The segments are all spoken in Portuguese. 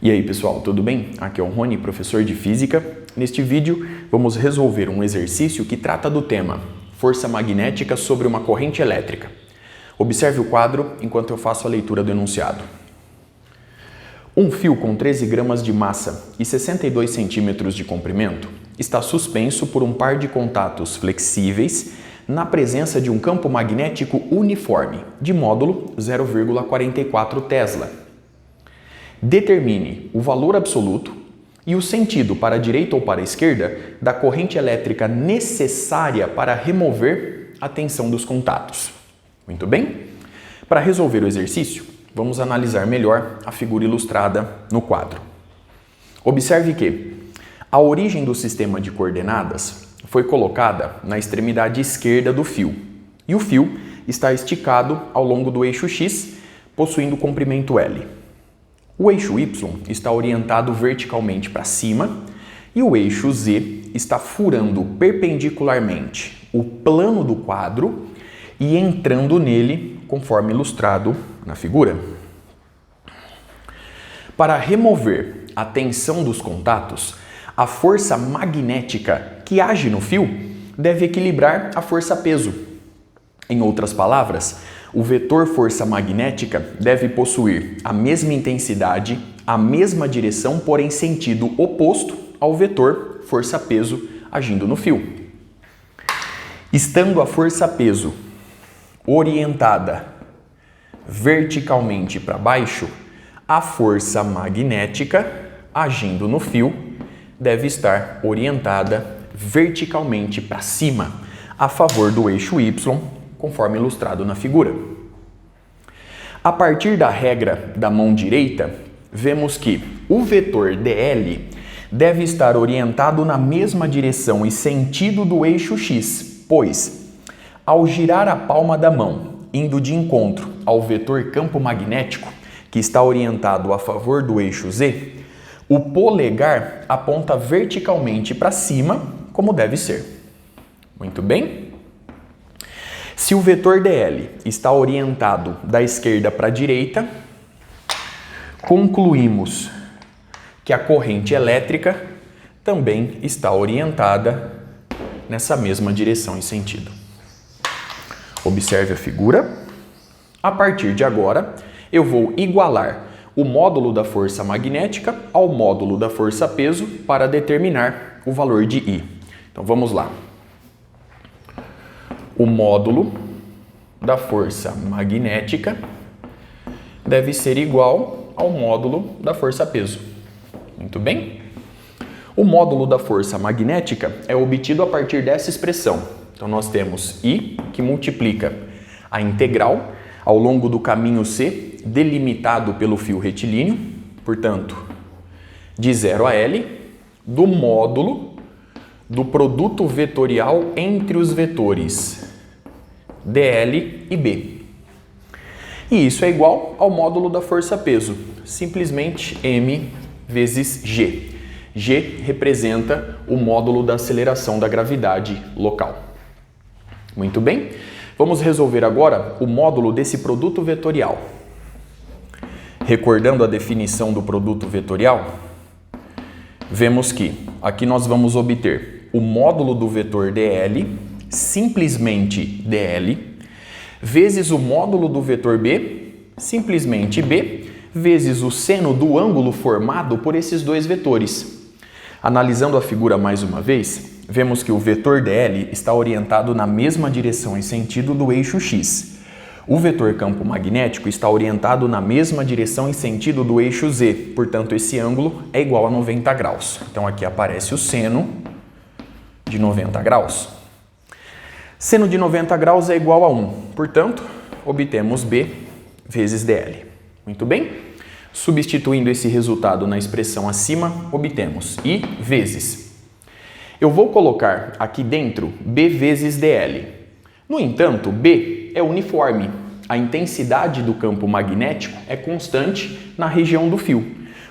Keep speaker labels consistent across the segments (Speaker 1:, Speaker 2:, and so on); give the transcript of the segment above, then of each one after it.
Speaker 1: E aí pessoal, tudo bem? Aqui é o Rony, professor de Física. Neste vídeo vamos resolver um exercício que trata do tema força magnética sobre uma corrente elétrica. Observe o quadro enquanto eu faço a leitura do enunciado. Um fio com 13 gramas de massa e 62 centímetros de comprimento está suspenso por um par de contatos flexíveis na presença de um campo magnético uniforme de módulo 0,44 Tesla. Determine o valor absoluto e o sentido para a direita ou para a esquerda da corrente elétrica necessária para remover a tensão dos contatos. Muito bem? Para resolver o exercício, vamos analisar melhor a figura ilustrada no quadro. Observe que a origem do sistema de coordenadas foi colocada na extremidade esquerda do fio e o fio está esticado ao longo do eixo X, possuindo comprimento L. O eixo Y está orientado verticalmente para cima e o eixo Z está furando perpendicularmente o plano do quadro e entrando nele, conforme ilustrado na figura. Para remover a tensão dos contatos, a força magnética que age no fio deve equilibrar a força-peso. Em outras palavras, o vetor força magnética deve possuir a mesma intensidade, a mesma direção, porém sentido oposto ao vetor força-peso agindo no fio. Estando a força-peso orientada verticalmente para baixo, a força magnética agindo no fio deve estar orientada verticalmente para cima, a favor do eixo Y, conforme ilustrado na figura. A partir da regra da mão direita, vemos que o vetor dl deve estar orientado na mesma direção e sentido do eixo X, pois, ao girar a palma da mão, indo de encontro ao vetor campo magnético, que está orientado a favor do eixo Z, o polegar aponta verticalmente para cima, como deve ser. Muito bem? Se o vetor dl está orientado da esquerda para a direita, concluímos que a corrente elétrica também está orientada nessa mesma direção e sentido. Observe a figura. A partir de agora, eu vou igualar o módulo da força magnética ao módulo da força-peso para determinar o valor de I. Então vamos lá. O módulo da força magnética deve ser igual ao módulo da força-peso. Muito bem? O módulo da força magnética é obtido a partir dessa expressão. Então nós temos I, que multiplica a integral ao longo do caminho C, delimitado pelo fio retilíneo, portanto, de 0 a L, do módulo do produto vetorial entre os vetores dl e B. E isso é igual ao módulo da força-peso, simplesmente m vezes g. G representa o módulo da aceleração da gravidade local. Muito bem? Vamos resolver agora o módulo desse produto vetorial. Recordando a definição do produto vetorial, vemos que aqui nós vamos obter o módulo do vetor dl, simplesmente dl, vezes o módulo do vetor b, simplesmente b, vezes o seno do ângulo formado por esses dois vetores. Analisando a figura mais uma vez, vemos que o vetor dl está orientado na mesma direção e sentido do eixo X. O vetor campo magnético está orientado na mesma direção e sentido do eixo Z, portanto esse ângulo é igual a 90 graus. Então aqui aparece o seno de 90 graus. Seno de 90 graus é igual a 1, portanto obtemos B vezes dl. Muito bem? Substituindo esse resultado na expressão acima, obtemos I vezes. Eu vou colocar aqui dentro B vezes dl. No entanto, B é uniforme. A intensidade do campo magnético é constante na região do fio.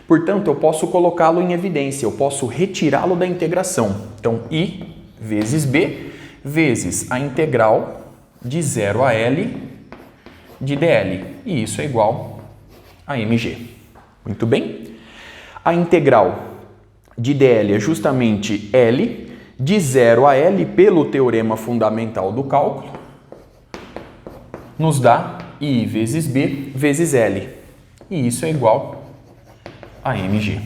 Speaker 1: Portanto, eu posso colocá-lo em evidência, eu posso retirá-lo da integração. Então, I vezes B vezes a integral de 0 a L de dl. E isso é igual a mg. Muito bem? A integral de dl é justamente L, de 0 a L, pelo teorema fundamental do cálculo, nos dá I vezes B vezes L. E isso é igual a mg.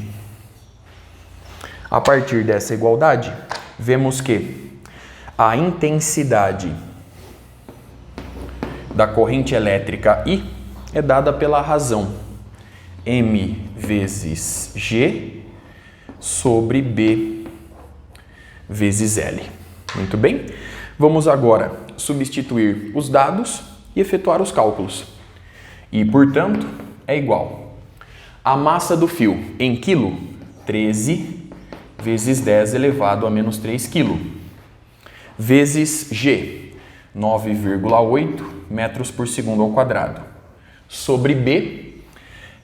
Speaker 1: A partir dessa igualdade, vemos que a intensidade da corrente elétrica I é dada pela razão M vezes G sobre B vezes L. Muito bem? Vamos agora substituir os dados e efetuar os cálculos. E, portanto, é igual a massa do fio em quilo, 13 vezes 10 elevado a menos 3 kg, vezes G, 9,8 metros por segundo ao quadrado, sobre B,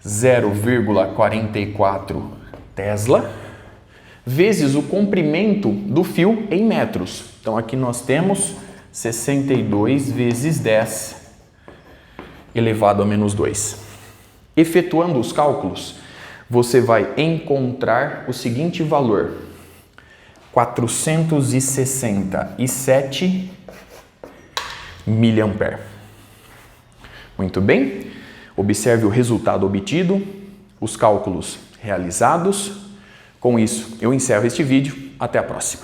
Speaker 1: 0,44 Tesla, vezes o comprimento do fio em metros. Então, aqui nós temos 62 vezes 10 elevado a menos 2. Efetuando os cálculos, você vai encontrar o seguinte valor: 467 mA. Muito bem. Observe o resultado obtido, os cálculos realizados. Com isso, eu encerro este vídeo. Até a próxima.